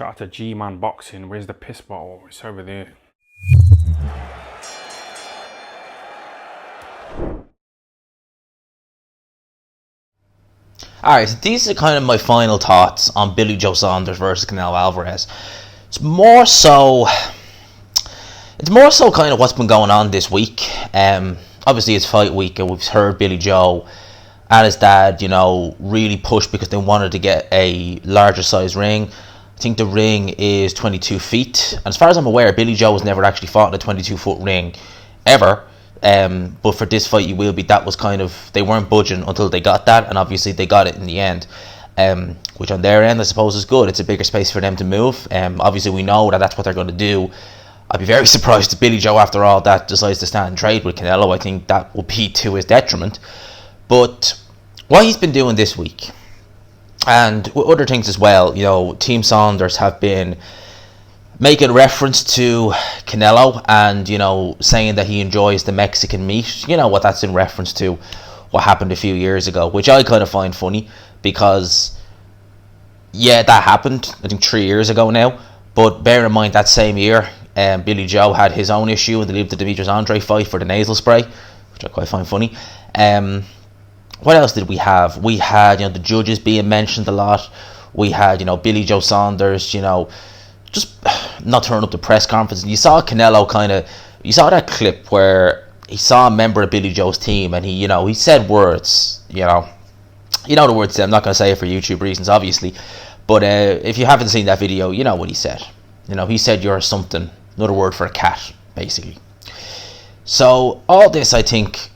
Shout out to G-Man Boxing. Where's the piss bottle? It's over there. Alright, so these are kind of my final thoughts on Billy Joe Saunders versus Canelo Alvarez. It's more so kind of what's been going on this week. Obviously it's fight week, and we've heard Billy Joe and his dad, really push because they wanted to get a larger size ring. I think the ring is 22 feet. And as far as I'm aware, Billy Joe has never actually fought in a 22-foot ring, ever. But for this fight, that was kind of, they weren't budging until they got that, and obviously they got it in the end. Which on their end, I suppose, is good. It's a bigger space for them to move. Obviously, we know that that's what they're going to do. I'd be very surprised if Billy Joe, after all that, decides to stand and trade with Canelo. I think that will be to his detriment. But what he's been doing this week, and with other things as well, Team Saunders have been making reference to Canelo and, saying that he enjoys the Mexican meat. You know what that's in reference to, what happened a few years ago, which I kind of find funny because, yeah, that happened, I think 3 years ago now. But bear in mind that same year, Billy Joe had his own issue in the lead to Demetrius Andre fight for the nasal spray, which I quite find funny. What else did we have? We had, the judges being mentioned a lot. We had, Billy Joe Saunders, just not turning up to press conference. And you saw Canelo you saw that clip where he saw a member of Billy Joe's team, and he said words, the words. I'm not going to say it for YouTube reasons, obviously, but if you haven't seen that video, you know what he said. He said, "You're something," another word for a cat, basically. So all this, I think,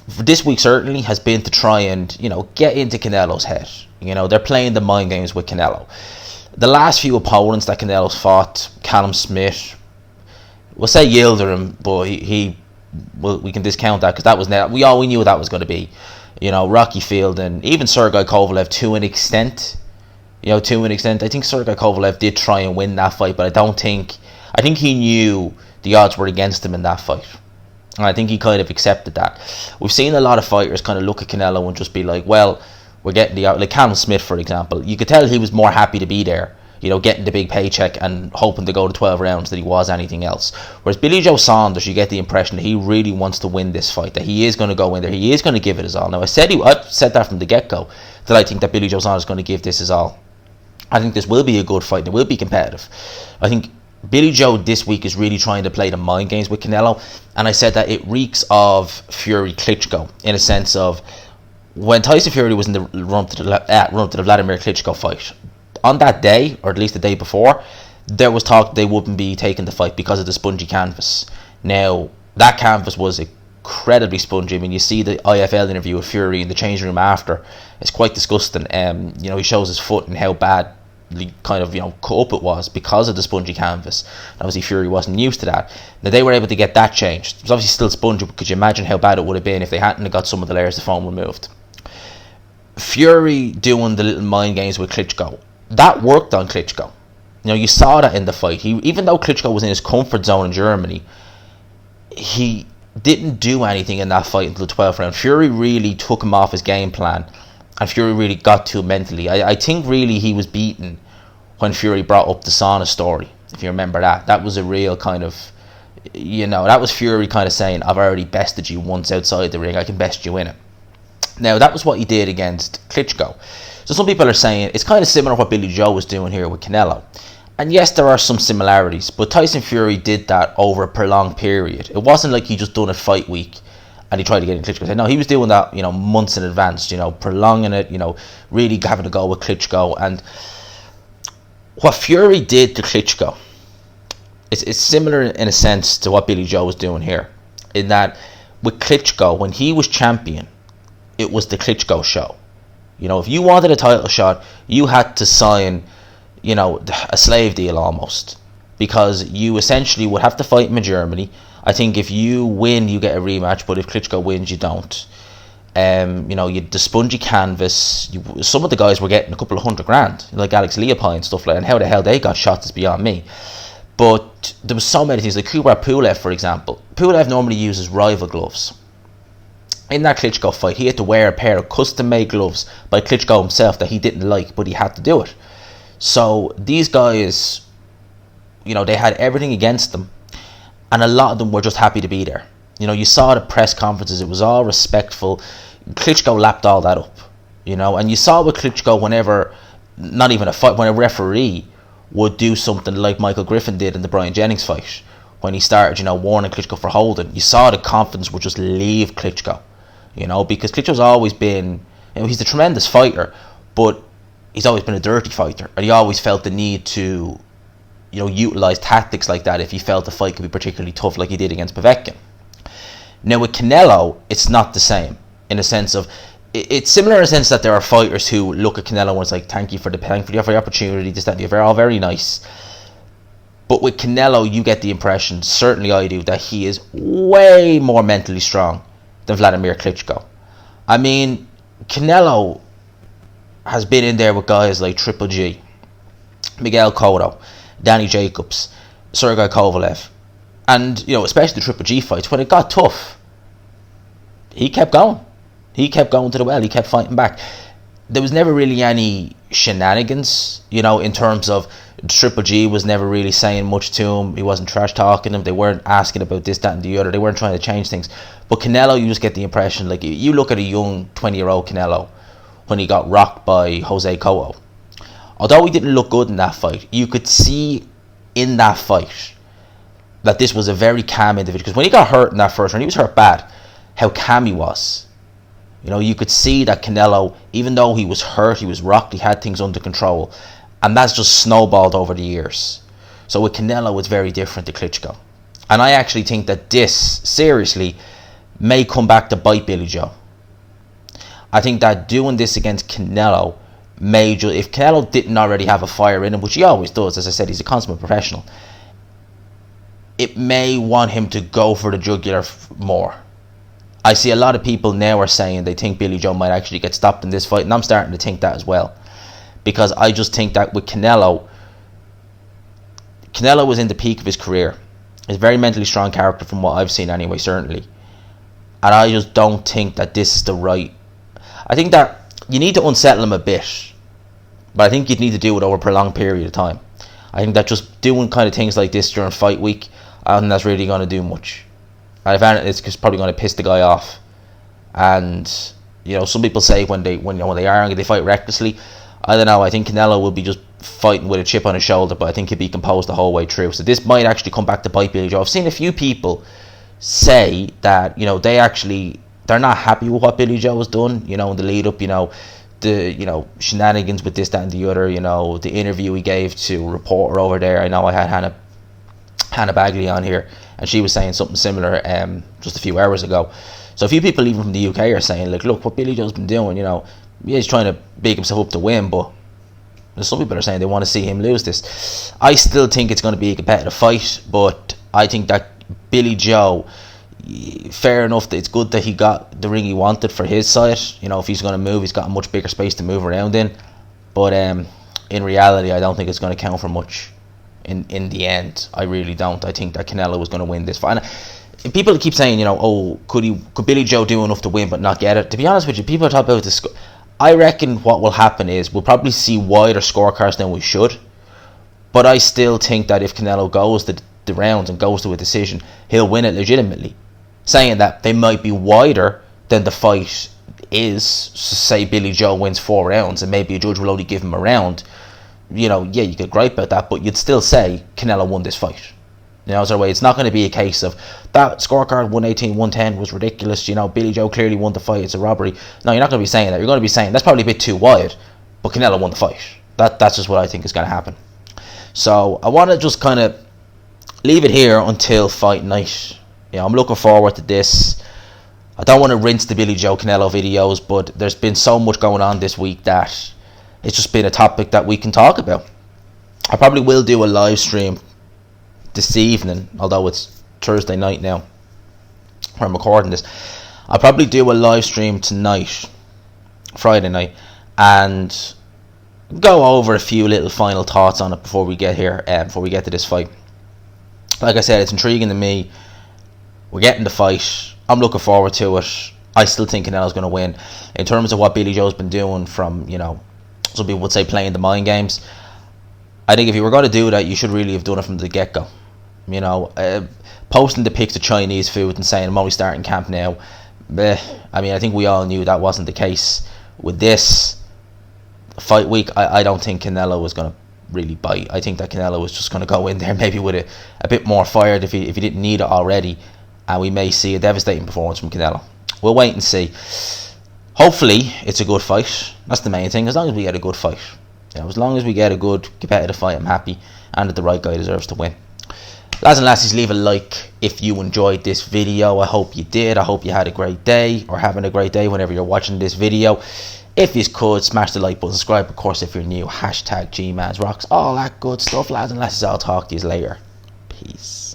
for this week certainly has been to try and, get into Canelo's head. They're playing the mind games with Canelo. The last few opponents that Canelo's fought, Callum Smith, we'll say yielded him, but we can discount that because that was we knew that was going to be. Rocky Field and even Sergey Kovalev to an extent. I think Sergey Kovalev did try and win that fight, but I think he knew the odds were against him in that fight. And I think he kind of accepted that. We've seen a lot of fighters kind of look at Canelo and just be like, well, we're getting like Callum Smith, for example. You could tell he was more happy to be there, getting the big paycheck and hoping to go to 12 rounds than he was anything else. Whereas Billy Joe Saunders, you get the impression that he really wants to win this fight, that he is going to go in there, he is going to give it his all. Now, I said that from the get-go, that I think that Billy Joe Saunders is going to give this his all. I think this will be a good fight, it will be competitive. I think Billy Joe this week is really trying to play the mind games with Canelo, and I said that it reeks of Fury Klitschko, in a sense of when Tyson Fury was in the run to the Vladimir Klitschko fight. On that day, or at least the day before, there was talk they wouldn't be taking the fight because of the spongy canvas. Now, that canvas was incredibly spongy. I mean, you see the IFL interview with Fury in the changing room after. It's quite disgusting. He shows his foot and how bad kind of cut up it was because of the spongy canvas. Obviously Fury wasn't used to that. Now they were able to get that changed. It was obviously still spongy, but could you imagine how bad it would have been if they hadn't got some of the layers of foam removed? Fury doing the little mind games with Klitschko, that worked on Klitschko. You saw that in the fight. Even though Klitschko was in his comfort zone in Germany, he didn't do anything in that fight until the 12th round. Fury really took him off his game plan, and Fury really got to him mentally. I think really he was beaten when Fury brought up the sauna story, if you remember that. That was a real kind of, that was Fury kind of saying, I've already bested you once outside the ring, I can best you in it. Now, that was what he did against Klitschko. So some people are saying it's kind of similar to what Billy Joe was doing here with Canelo. And yes, there are some similarities, but Tyson Fury did that over a prolonged period. It wasn't like he just done it fight week and he tried to get in Klitschko's head. No, he was doing that, months in advance, prolonging it, really having to go with Klitschko. And what Fury did to Klitschko is similar in a sense to what Billy Joe was doing here. In that, with Klitschko, when he was champion, it was the Klitschko show. If you wanted a title shot, you had to sign, a slave deal almost. Because you essentially would have to fight him in Germany. I think if you win, you get a rematch, but if Klitschko wins, you don't. The spongy canvas. Some of the guys were getting a couple of $100,000, like Alex Leopold and stuff like that. And how the hell they got shots is beyond me. But there was so many things, like Kubrat Pulev, for example. Pulev normally uses rival gloves. In that Klitschko fight, he had to wear a pair of custom-made gloves by Klitschko himself that he didn't like, but he had to do it. So these guys, you know, they had everything against them, and a lot of them were just happy to be there. You know, you saw the press conferences; it was all respectful. Klitschko lapped all that up, you know, and you saw with Klitschko whenever, not even a fight, when a referee would do something like Michael Griffin did in the Brian Jennings fight, when he started, you know, warning Klitschko for holding, you saw the confidence would just leave Klitschko, you know, because Klitschko's always been, you know, he's a tremendous fighter, but he's always been a dirty fighter, and he always felt the need to, you know, utilize tactics like that if he felt the fight could be particularly tough, like he did against Povetkin. Now with Canelo, it's not the same, in a sense of, it's similar in a sense that there are fighters who look at Canelo and it's like, thank you for the opportunity, this, that, and the other, all very nice. But with Canelo, you get the impression, certainly I do, that he is way more mentally strong than Vladimir Klitschko. I mean, Canelo has been in there with guys like Triple G, Miguel Cotto, Danny Jacobs, Sergey Kovalev, and, you know, especially the Triple G fights, when it got tough, he kept going. He kept going to the well. He kept fighting back. There was never really any shenanigans, you know, in terms of Triple G was never really saying much to him. He wasn't trash talking him. They weren't asking about this, that, and the other. They weren't trying to change things. But Canelo, you just get the impression, like, you look at a young 20-year-old Canelo when he got rocked by Jose Cotto. Although he didn't look good in that fight, you could see in that fight that this was a very calm individual. Because when he got hurt in that first round, he was hurt bad, how calm he was. You know, you could see that Canelo, even though he was hurt, he was rocked, he had things under control. And that's just snowballed over the years. So with Canelo, it's very different to Klitschko. And I actually think that this, seriously, may come back to bite Billy Joe. I think that doing this against Canelo may, if Canelo didn't already have a fire in him, which he always does, as I said, he's a consummate professional, it may want him to go for the jugular more. I see a lot of people now are saying they think Billy Joe might actually get stopped in this fight, and I'm starting to think that as well. Because I just think that with Canelo was in the peak of his career. He's a very mentally strong character from what I've seen anyway, certainly. And I just don't think that this is the right... I think that you need to unsettle him a bit, but I think you'd need to do it over a prolonged period of time. I think that just doing kind of things like this during fight week, I don't think that's really going to do much. And if anything, it's probably going to piss the guy off. And, you know, some people say when they are angry, they fight recklessly. I don't know. I think Canelo will be just fighting with a chip on his shoulder, but I think he'll be composed the whole way through. So this might actually come back to bite Billy Joe. I've seen a few people say that, you know, they're not happy with what Billy Joe has done, you know, in the lead up, you know, the, you know, shenanigans with this, that, and the other, you know, the interview he gave to a reporter over there. I know I had Hannah Bagley on here, and she was saying something similar just a few hours ago. So a few people even from the UK are saying, like, look, what Billy Joe's been doing, you know, yeah, he's trying to big himself up to win, but there's some people are saying they want to see him lose this. I still think it's going to be a competitive fight, but I think that Billy Joe, fair enough that it's good that he got the ring he wanted for his side. You know, if he's going to move, he's got a much bigger space to move around in. But in reality, I don't think it's going to count for much in the end. I really don't. I think that Canelo was going to win this fight. And people keep saying, you know, oh, could Billy Joe do enough to win but not get it? To be honest with you, people talk about this. I reckon what will happen is we'll probably see wider scorecards than we should. But I still think that if Canelo goes the rounds and goes to a decision, he'll win it legitimately. Saying that they might be wider than the fight is, so say Billy Joe wins 4 rounds and maybe a judge will only give him a round, you know, yeah, you could gripe about that, but you'd still say Canelo won this fight. You know, so it's not going to be a case of that scorecard 118, 110 was ridiculous, you know, Billy Joe clearly won the fight, it's a robbery. No, you're not going to be saying that. You're going to be saying that's probably a bit too wide, but Canelo won the fight. That's just what I think is going to happen. So I want to just kind of leave it here until fight night. You know, I'm looking forward to this. I don't want to rinse the Billy Joe Canelo videos, but there's been so much going on this week that it's just been a topic that we can talk about. I probably will do a live stream this evening, although it's Thursday night now where I'm recording this. I'll probably do a live stream tonight, Friday night, and go over a few little final thoughts on it before we get here, before we get to this fight. Like I said, it's intriguing to me. We're getting the fight. I'm looking forward to it. I still think Canelo's going to win. In terms of what Billy Joe's been doing from, you know, some people would say playing the mind games, I think if you were going to do that, you should really have done it from the get-go. You know, posting the pics of Chinese food and saying I'm only starting camp now. I mean, I think we all knew that wasn't the case. With this fight week, I don't think Canelo was going to really bite. I think that Canelo was just going to go in there maybe with a bit more fired if he didn't need it already, and we may see a devastating performance from Canelo. We'll wait and see. Hopefully it's a good fight. That's the main thing. As long as we get a good fight, you know, as long as we get a good competitive fight, I'm happy, and that the right guy deserves to win. Lads and lassies, leave a like if you enjoyed this video. I hope you did. I hope you had a great day, or having a great day whenever you're watching this video. If you could, smash the like button, subscribe, of course, if you're new, hashtag GMansRocks, all that good stuff, lads and lassies. I'll talk to you later. Peace.